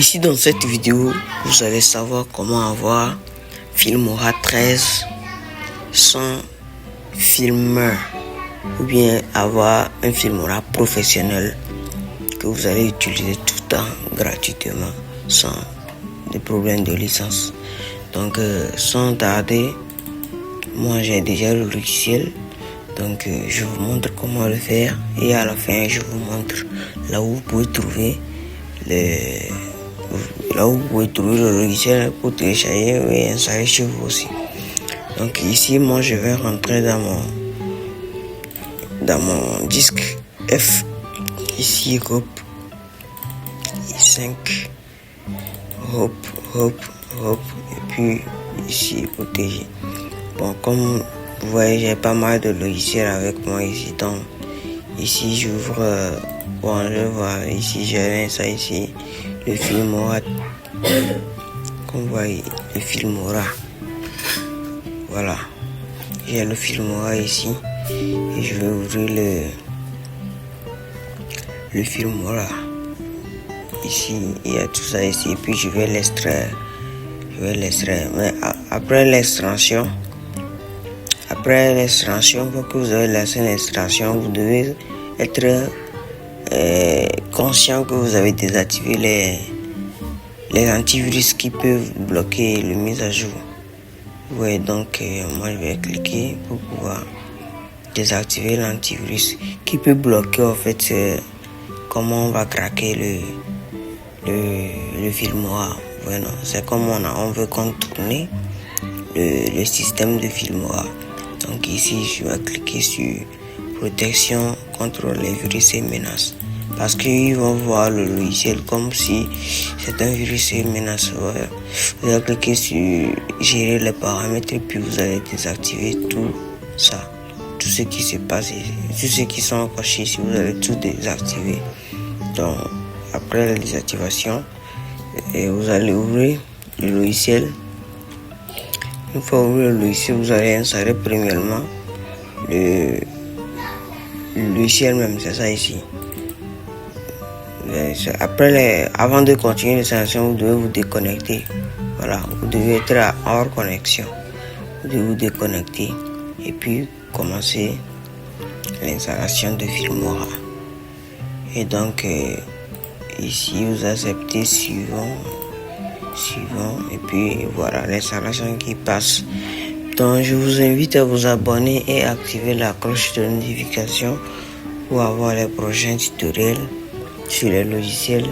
Ici dans cette vidéo, vous allez savoir comment avoir Filmora 13 sans filmeur ou bien avoir un Filmora professionnel que vous allez utiliser tout le temps gratuitement sans des problèmes de licence. Donc sans tarder, moi j'ai déjà le logiciel, donc je vous montre comment le faire et à la fin je vous montre là où vous pouvez trouver le logiciel pour télécharger et installer chez vous aussi. Donc ici moi je vais rentrer dans mon disque F, ici hop, I5, hop, et puis ici protéger. Bon, comme vous voyez, j'ai pas mal de logiciels avec moi ici. Donc ici j'ouvre, je vois ici, j'ai ça ici, le Filmora, comme vous voyez, le Filmora. Voilà, j'ai le Filmora ici et je vais ouvrir le Filmora. Ici, il y a tout ça ici, et puis je vais l'extraire. Mais après l'extraction, pour que vous ayez lancé l'extraction, vous devez être conscient que vous avez désactivé les antivirus qui peuvent bloquer le mise à jour. Ouais, donc moi je vais cliquer pour pouvoir désactiver l'antivirus qui peut bloquer en fait comment on va craquer le Filmora. Voilà, c'est comme on veut contourner le système de Filmora. Donc ici je vais cliquer sur protection contre les virus et menaces, parce qu'ils vont voir le logiciel comme si c'est un virus et menace. Voilà. Vous allez cliquer sur gérer les paramètres et puis vous allez désactiver tout ça, tout ce qui se passe ici, tous ceux qui sont cachés ici, vous allez tout désactiver. Donc après la désactivation, vous allez ouvrir le logiciel. Une fois ouvert le logiciel, vous allez installer premièrement le logiciel même, c'est ça ici. Après, avant de continuer l'installation, vous devez vous déconnecter. Voilà, vous devez être hors connexion. Vous devez vous déconnecter et puis commencer l'installation de Filmora. Et donc ici vous acceptez suivant, et puis voilà l'installation qui passe. Donc je vous invite à vous abonner et activer la cloche de notification pour avoir les prochains tutoriels sur les logiciels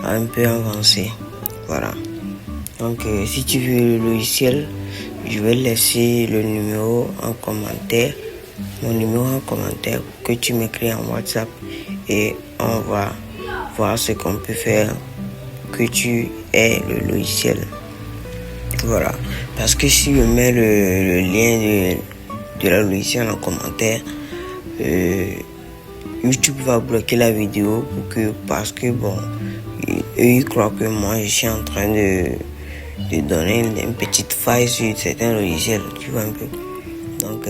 un peu avancés. Voilà. Donc si tu veux le logiciel, je vais laisser le numéro en commentaire, mon numéro en commentaire, pour que tu m'écris en WhatsApp et on va voir ce qu'on peut faire que tu aies le logiciel. Voilà, parce que si je mets le lien de la logiciel en commentaire, YouTube va bloquer la vidéo parce que bon, eux ils croient que moi je suis en train de donner une petite faille sur certains logiciels, tu vois un peu. Donc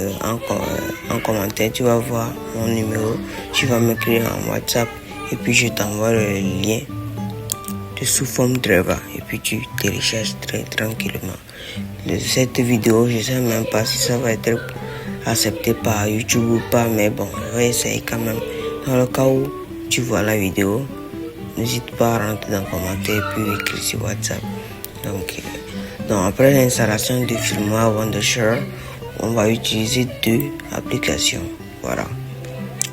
en commentaire tu vas voir mon numéro, tu vas m'écrire en WhatsApp et puis je t'envoie le lien sous forme driver et puis tu télécharges très tranquillement. Cette vidéo, je sais même pas si ça va être accepté par YouTube ou pas, mais bon, je vais essayer quand même. Dans le cas où tu vois la vidéo, n'hésite pas à rentrer dans le commentaire et puis écrire sur WhatsApp. Donc après l'installation de Filmora Wondershare, on va utiliser deux applications. Voilà,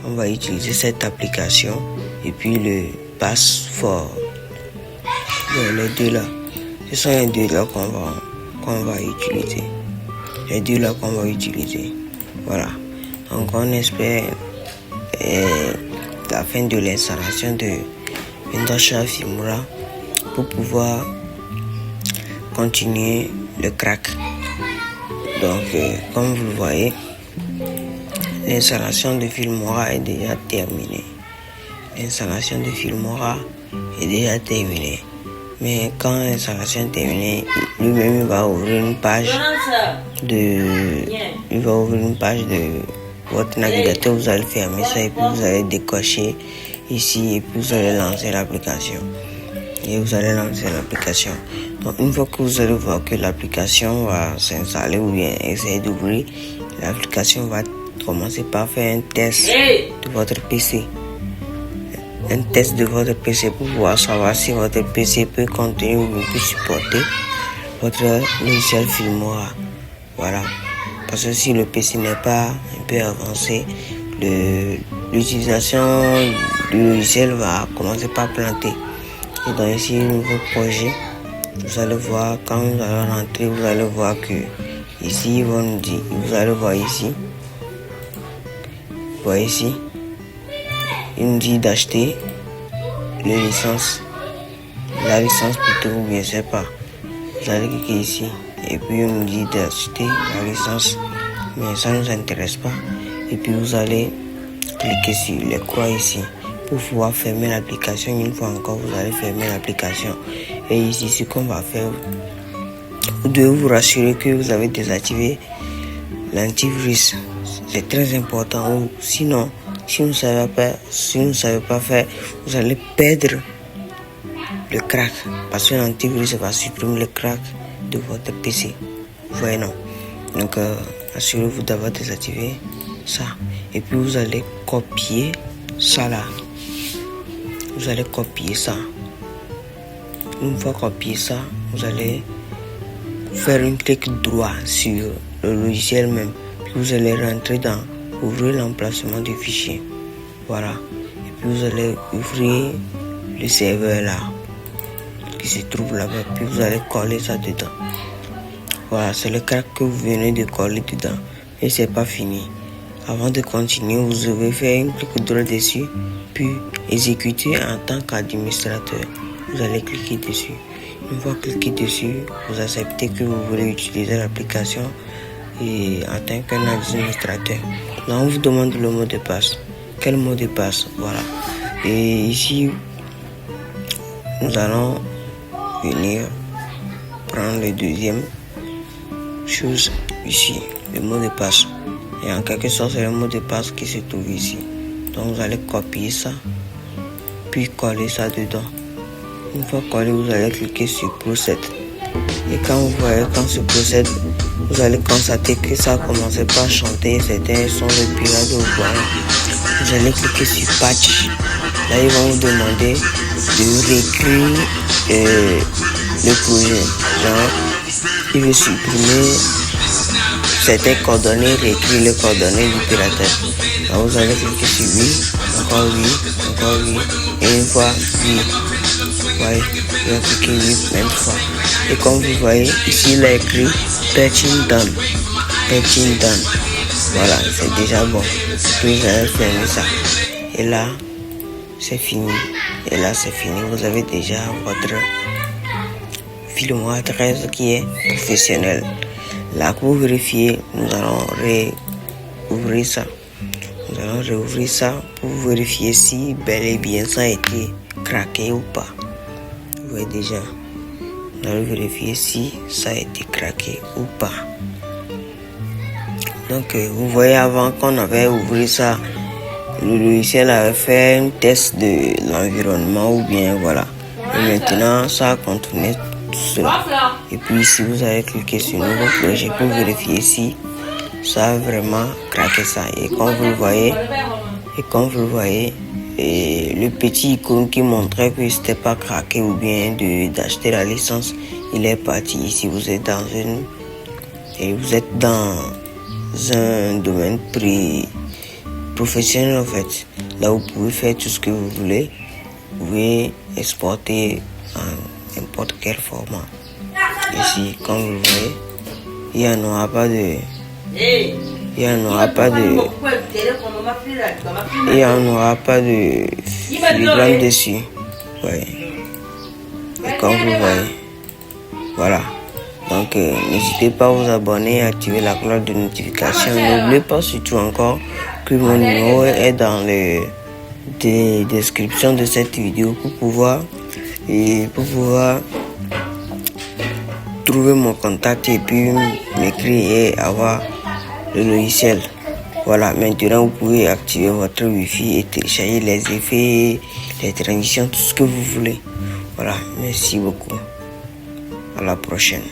on va utiliser cette application et puis le Pass4. Les deux là, ce sont les deux là qu'on va utiliser. Les deux là qu'on va utiliser. Voilà. Donc on espère la fin de l'installation de Wondershare Filmora pour pouvoir continuer le crack. Donc comme vous le voyez, l'installation de Filmora est déjà terminée. L'installation de Filmora est déjà terminée. Mais quand l'installation est terminée, lui-même va ouvrir une page de votre navigateur. Vous allez fermer ça et puis vous allez décocher ici et puis vous allez lancer l'application. et vous allez lancer l'application. Donc une fois que vous allez voir que l'application va s'installer ou bien essayer d'ouvrir, l'application va commencer par faire un test de votre PC. Un test de votre PC pour pouvoir savoir si votre PC peut contenir ou peut supporter votre logiciel Filmora. Voilà. Parce que si le PC n'est pas un peu avancé, l'utilisation du logiciel va commencer par planter. Et donc ici, nouveau projet, vous allez voir, quand vous allez rentrer, vous allez voir que ici, ils vont nous dire, vous allez voir ici, vous voyez ici, il nous dit d'acheter la licence plutôt, ou bien je sais pas. Vous allez cliquer ici, et puis on nous dit d'acheter la licence, mais ça ne nous intéresse pas. Et puis vous allez cliquer sur les croix ici pour pouvoir fermer l'application. Une fois encore, vous allez fermer l'application. Et ici, ce qu'on va faire, vous devez vous rassurer que vous avez désactivé l'antivirus. C'est très important. Sinon, si vous ne savez pas faire, vous allez perdre le crack. Parce que l'antivirus va supprimer le crack de votre PC. Vous voyez, non? Donc, assurez-vous d'avoir désactivé ça. Et puis, vous allez copier ça là. Vous allez copier ça. Une fois copié ça, vous allez faire un clic droit sur le logiciel même. Puis vous allez rentrer dans ouvrir l'emplacement du fichier. Voilà. Et puis vous allez ouvrir le serveur là qui se trouve là-bas. Puis vous allez coller ça dedans. Voilà, c'est le crack que vous venez de coller dedans. Et c'est pas fini. Avant de continuer, vous devez faire un clic droit dessus, puis exécuter en tant qu'administrateur. Vous allez cliquer dessus. Une fois cliqué dessus, vous acceptez que vous voulez utiliser l'application et en tant qu'administrateur. Là, on vous demande le mot de passe. Quel mot de passe? Voilà. Et ici, nous allons venir prendre le deuxième chose ici, le mot de passe. Et en quelque sorte, c'est le mot de passe qui se trouve ici. Donc, vous allez copier ça, puis coller ça dedans. Une fois collé, vous allez cliquer sur Procède. Et quand vous voyez, quand se procède, vous allez constater que ça a commencé par chanter certains sons de pirate au bois. Vous allez cliquer sur Patch. Là, ils vont vous demander de réécrire le projet. Genre, il veut supprimer certaines coordonnées, réécrire les coordonnées du pirateur. Alors vous allez cliquer sur oui, encore oui, et une fois oui. Vous voyez, vous allez cliquer oui même fois. Et comme vous voyez, ici il a écrit patching done. Voilà, c'est déjà bon. Puis vous allez fermer ça. Et là, c'est fini. Vous avez déjà votre Filmora 13 qui est professionnel. Là, pour vérifier, nous allons réouvrir ça. Pour vérifier si bel et bien ça a été craqué ou pas. Vous voyez déjà. Nous allons vérifier si ça a été craqué ou pas. Donc, vous voyez, avant qu'on avait ouvert ça, le logiciel avait fait un test de l'environnement ou bien voilà. Et maintenant, ça a continué tout cela. Et puis ici, vous allez cliquer sur nouveau projet pour vérifier si ça a vraiment craqué ça. Et comme vous le voyez, et le petit icône qui montrait que c'était pas craqué ou bien d'acheter la licence, il est parti. Ici, vous êtes dans un domaine professionnel en fait. Là, vous pouvez faire tout ce que vous voulez. Vous pouvez exporter en n'importe quel format. Ici, comme vous le voyez, il n'y en aura pas de filigrane dessus. Ouais. Et comme vous voyez, voilà. Donc, n'hésitez pas à vous abonner et activer la cloche de notification. N'oubliez pas surtout encore que mon numéro est dans les descriptions de cette vidéo pour pouvoir trouver mon contact et puis m'écrire et avoir le logiciel. Voilà, maintenant vous pouvez activer votre Wi-Fi et télécharger les effets, les transitions, tout ce que vous voulez. Voilà, merci beaucoup. À la prochaine.